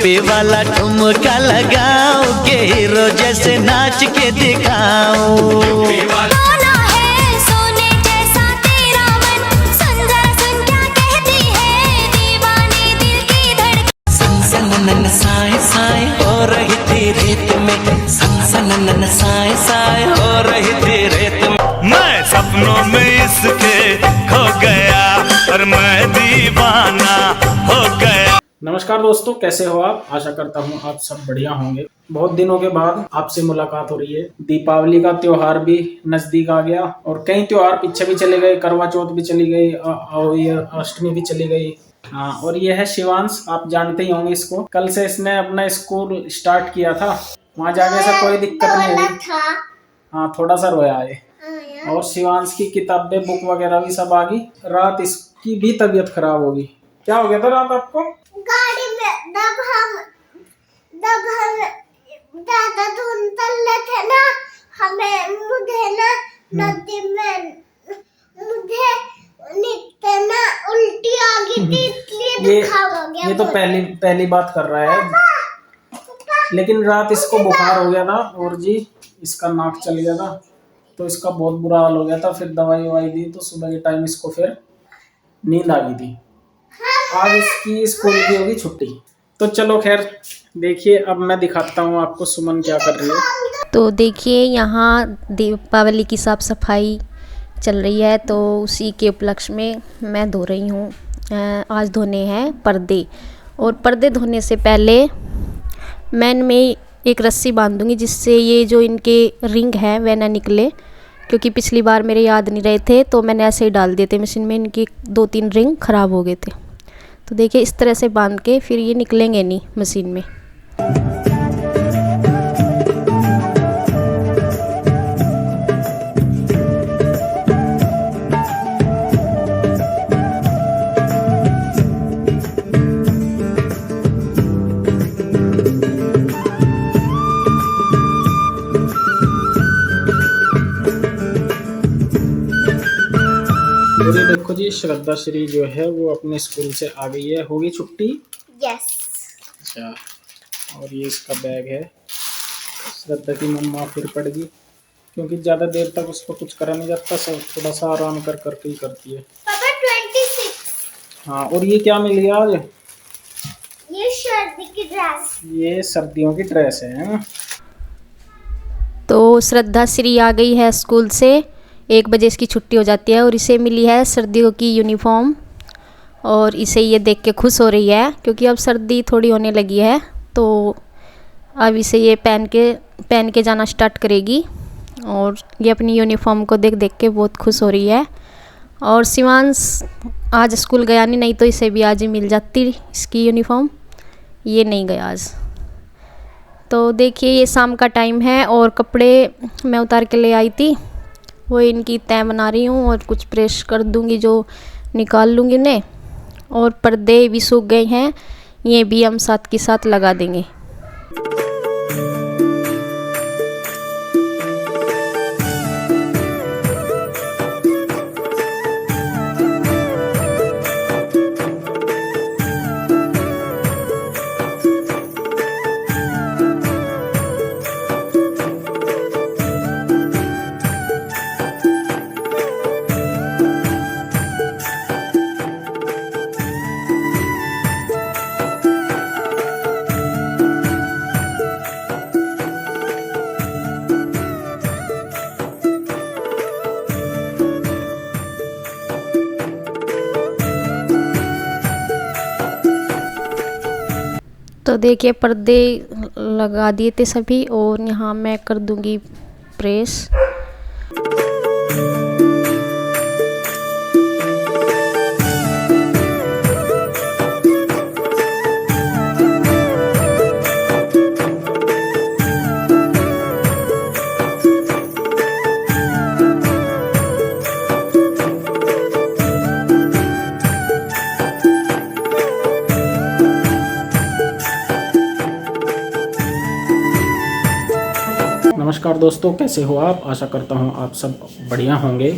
UP वाला ठुमका लगाओ के हीरो जैसे नाच के दिखाओ। साए साए हो रही थी रेत में, सनसनन साए साए हो रही थी रेत में। मैं सपनों में इसके खो गया और मैं दीवाना हो गया। नमस्कार दोस्तों, कैसे हो आप? आशा करता हूँ आप सब बढ़िया होंगे। बहुत दिनों के बाद आपसे मुलाकात हो रही है। दीपावली का त्योहार भी नजदीक आ गया और कई त्योहार पीछे भी चले गए। करवा चौथ भी चली गई और ये अष्टमी भी चली गई। हाँ, और ये है शिवांश, आप जानते ही होंगे इसको। कल से इसने अपना स्कूल स्टार्ट किया था, वहाँ जाने से कोई दिक्कत नहीं हुई। हाँ, थोड़ा सा रोया है। और शिवांश की किताबें बुक वगैरह भी सब आ गई। रात इसकी भी तबीयत खराब होगी। क्या हो गया था रात आपको? गाड़ी में जब हम ज्यादा धुंध चल थे ना, मुझे ना नदी में निकलते ना उल्टी आ गई थी, इसलिए बुखार हो गया। ये तो पहली बात कर रहा है, लेकिन रात इसको बुखार हो गया था और जी इसका नाक चल गया था, तो इसका बहुत बुरा हाल हो गया था। फिर दवाई ववाई दी तो सुबह के टाइम इसको फिर नींद आ गई थी। आज इसकी स्कूल की होगी छुट्टी। तो चलो खैर, देखिए अब मैं दिखाता हूँ आपको सुमन क्या कर रही है। तो देखिए यहाँ दीपावली की साफ़ सफाई चल रही है, तो उसी के उपलक्ष्य में मैं धो रही हूँ। आज धोने हैं पर्दे, और पर्दे धोने से पहले मैं इनमें एक रस्सी बांधूंगी जिससे ये जो इनके रिंग हैं वह ना निकले, क्योंकि पिछली बार मेरे याद नहीं रहे थे तो मैंने ऐसे ही डाल दिए थे मशीन में। इनकी 2-3 रिंग ख़राब हो गए थे। तो देखिए इस तरह से बांध के फिर ये निकलेंगे नहीं मशीन में। और ये देखो जी, श्रद्धा श्री जो है वो अपने स्कूल से आ गई है। होगी छुट्टी? यस। अच्छा, और ये इसका बैग है। श्रद्धा की मम्मा फिर पड़ गई, क्योंकि ज़्यादा देर तक उसको कुछ करा नहीं जाता, सब थोड़ा सा आराम करके ही करती है। पापा 26। हाँ, और ये क्या मिल गया आज? ये सर्दी की ड्रेस। ये सर्दियों की ड्रेस है। तो श्रद्धा श्री आ गई है स्कूल से, 1 बजे इसकी छुट्टी हो जाती है, और इसे मिली है सर्दियों की यूनिफॉर्म। और इसे ये देख के खुश हो रही है, क्योंकि अब सर्दी थोड़ी होने लगी है, तो अब इसे ये पहन के जाना स्टार्ट करेगी। और ये अपनी यूनिफॉर्म को देख देख के बहुत खुश हो रही है। और शिवांश आज स्कूल गया नहीं तो इसे भी आज ही मिल जाती इसकी यूनिफॉर्म। ये नहीं गया आज। तो देखिए ये शाम का टाइम है और कपड़े मैं उतार के ले आई थी, वो इनकी तय बना रही हूँ और कुछ प्रेस कर दूँगी, जो निकाल लूँगी उन्हें। और पर्दे भी सूख गए हैं, ये भी हम साथ के साथ लगा देंगे। तो देखिए पर्दे लगा दिए थे सभी, और यहाँ मैं कर दूँगी प्रेस। नमस्कार दोस्तों, कैसे हो आप? आशा करता हूँ आप सब बढ़िया होंगे।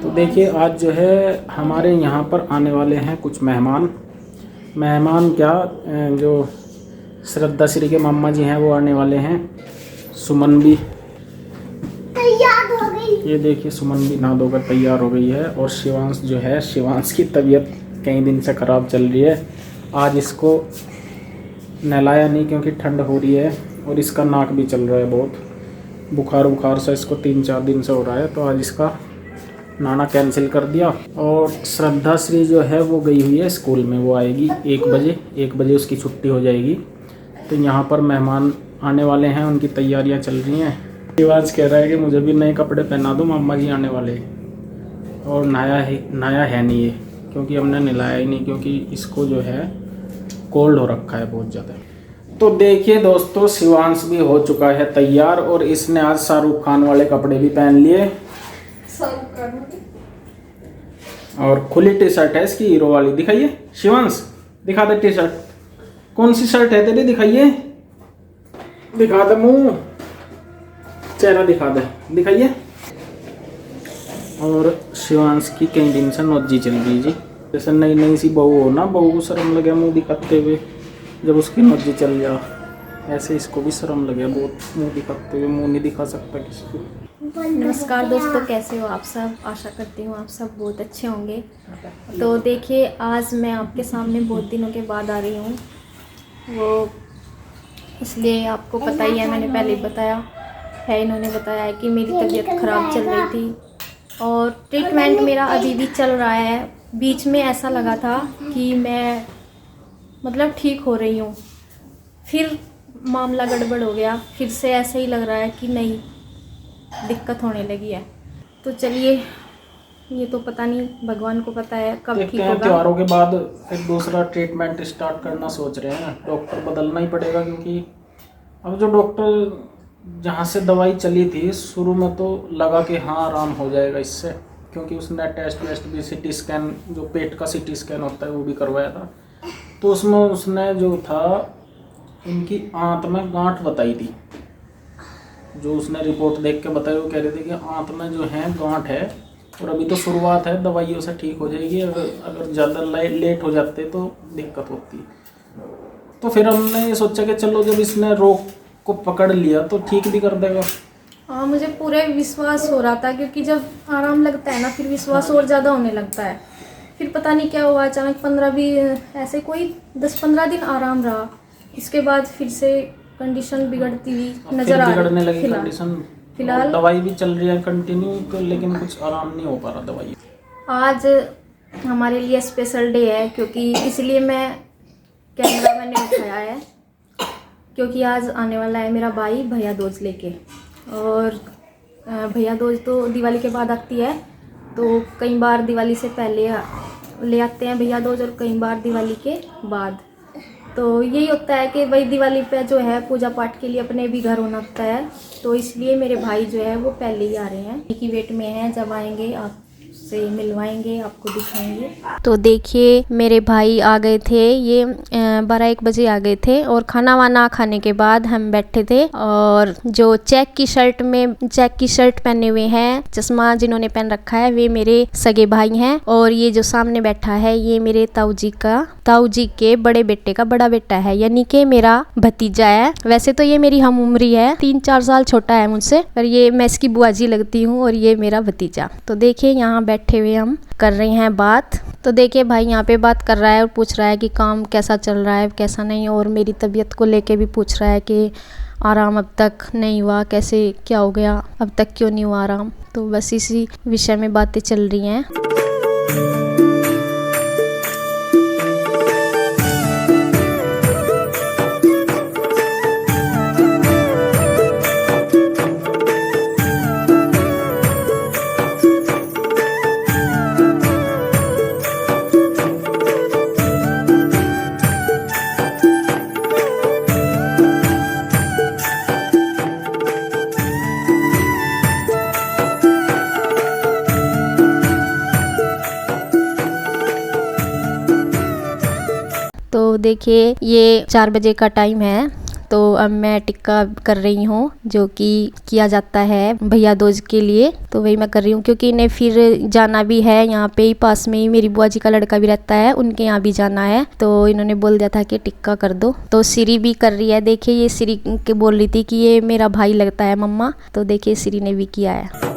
तो देखिए आज जो है हमारे यहाँ पर आने वाले हैं कुछ मेहमान, मेहमान क्या जो श्रद्धा श्री के मामा जी हैं वो आने वाले हैं। सुमन भी तैयार हो गई। ये देखिए सुमन भी नहा धोकर तैयार हो गई है। और शिवांश जो है, शिवांश की तबीयत कई दिन से ख़राब चल रही है। आज इसको नहलाया नहीं क्योंकि ठंड हो रही है और इसका नाक भी चल रहा है बहुत। बुखार सा इसको 3-4 दिन से हो रहा है, तो आज इसका नाना कैंसिल कर दिया। और श्रद्धा श्री जो है वो गई हुई है स्कूल में, वो आएगी 1 बजे उसकी छुट्टी हो जाएगी। तो यहाँ पर मेहमान आने वाले हैं, उनकी तैयारियाँ चल रही हैं। शिवांश कह रहा है कि मुझे भी नए कपड़े पहना दो, मामा जी आने वाले। और नया है नहीं ये, क्योंकि हमने नहलाया ही नहीं, क्योंकि इसको जो है कोल्ड हो रखा है बहुत ज़्यादा। तो देखिए दोस्तों, शिवांश भी हो चुका है तैयार और इसने आज शाहरुख खान वाले कपड़े भी पहन लिए। और खुली टी शर्ट है इसकी, हीरो वाली। दिखाइए शिवांश, दिखा दे टी शर्ट। कौन सी शर्ट है तेरी, दिखाइए, दिखा दे मुंह, चेहरा दिखा दे, दिखाइए। और शिवांश की कई दिन से नोजी चल रही जी। जैसे नई सी बहू हो ना, बहू को शर्म लगे मुंह दिखाते हुए जब उसकी नोजी चल जा, ऐसे इसको भी शर्म लगे बहुत मुंह दिखाते हुए। मुंह नहीं दिखा सकता किसी को। नमस्कार दोस्तों, कैसे हो आप सब। आशा करती हूँ आप सब बहुत अच्छे होंगे। तो देखिए, आज मैं आपके सामने बहुत दिनों के बाद आ रही हूँ। वो इसलिए आपको पता ही है, मैंने पहले बताया है, इन्होंने बताया है कि मेरी तबीयत ख़राब चल रही थी और ट्रीटमेंट मेरा अभी भी चल रहा है। बीच में ऐसा लगा था कि मैं मतलब ठीक हो रही हूँ, फिर मामला गड़बड़ हो गया, फिर से ऐसे ही लग रहा है कि नहीं, दिक्कत होने लगी है। तो चलिए, ये तो पता नहीं, भगवान को पता है कब ठीक होगा। त्योहारों के बाद फिर दूसरा ट्रीटमेंट स्टार्ट करना सोच रहे हैं। डॉक्टर बदलना ही पड़ेगा, क्योंकि अब जो डॉक्टर जहाँ से दवाई चली थी शुरू में तो लगा कि हाँ आराम हो जाएगा इससे, क्योंकि उसने टेस्ट वेस्ट भी, CT स्कैन, जो पेट का CT स्कैन होता है वो भी करवाया था। तो उसमें उसने जो था इनकी आंत में गांठ बताई थी। जो उसने रिपोर्ट देख के बताई, वो कह रहे थे कि आंत में जो है गांठ है और अभी तो शुरुआत है, दवाइयों से ठीक हो जाएगी। अगर ज़्यादा लेट हो जाते तो दिक्कत होती। तो फिर हमने ये सोचा कि चलो, जब इसने रोग को पकड़ लिया तो ठीक भी कर देगा। हाँ, मुझे पूरे विश्वास हो रहा था, क्योंकि जब आराम लगता है ना, फिर विश्वास और ज़्यादा होने लगता है। फिर पता नहीं क्या हुआ, अचानक 15 भी ऐसे कोई 10-15 दिन आराम रहा। इसके बाद फिर से कंडीशन बिगड़ती हुई नजर आ रही, बिगड़ने लगी कंडीशन। फिलहाल दवाई भी चल रही है कंटिन्यू, तो लेकिन कुछ आराम नहीं हो पा रहा दवाई। आज हमारे लिए स्पेशल डे है, क्योंकि इसलिए मैं कैमरा मैंने उठाया है, क्योंकि आज आने वाला है मेरा भाई भैया दूज लेके। और भैया दूज तो दिवाली के बाद आती है, तो कई बार दिवाली से पहले ले आते हैं भैया दूज और कई बार दिवाली के बाद। तो यही होता है कि भाई दिवाली पे जो है पूजा पाठ के लिए अपने भी घर होना होता है, तो इसलिए मेरे भाई जो है वो पहले ही आ रहे हैं, एक ही वेट में हैं। जब आएंगे आपसे मिलवाएंगे, आपको दिखाएंगे। तो देखिए, मेरे भाई आ गए थे, ये 12-1 बजे आ गए थे और खाना वाना खाने के बाद हम बैठे थे। और जो चेक की शर्ट पहने हुए हैं, चश्मा जिन्होंने पहन रखा है, वे मेरे सगे भाई हैं। और ये जो सामने बैठा है, ये मेरे ताऊ जी के बड़े बेटे का बड़ा बेटा है, यानी कि मेरा भतीजा है। वैसे तो ये मेरी हम उम्री है, 3-4 साल छोटा है मुझसे, पर ये मैं इसकी बुआ जी लगती हूँ और ये मेरा भतीजा। तो देखिए, यहाँ बैठे हुए हम कर रहे हैं बात। तो देखिए, भाई यहाँ पे बात कर रहा है और पूछ रहा है कि काम कैसा चल रहा है, कैसा नहीं, और मेरी तबीयत को लेके भी पूछ रहा है कि आराम अब तक नहीं हुआ, कैसे क्या हो गया, अब तक क्यों नहीं हुआ आराम। तो बस इसी विषय में बातें चल रही हैं। तो देखिए, ये 4 बजे का टाइम है। तो अब मैं टिक्का कर रही हूँ, जो कि किया जाता है भैया दूज के लिए। तो वही मैं कर रही हूँ, क्योंकि इन्हें फिर जाना भी है। यहाँ पे ही पास में ही मेरी बुआ जी का लड़का भी रहता है, उनके यहाँ भी जाना है। तो इन्होंने बोल दिया था कि टिक्का कर दो। तो श्री भी कर रही है। देखिए ये श्री के बोल रही थी कि ये मेरा भाई लगता है मम्मा। तो देखिए श्री ने भी किया है।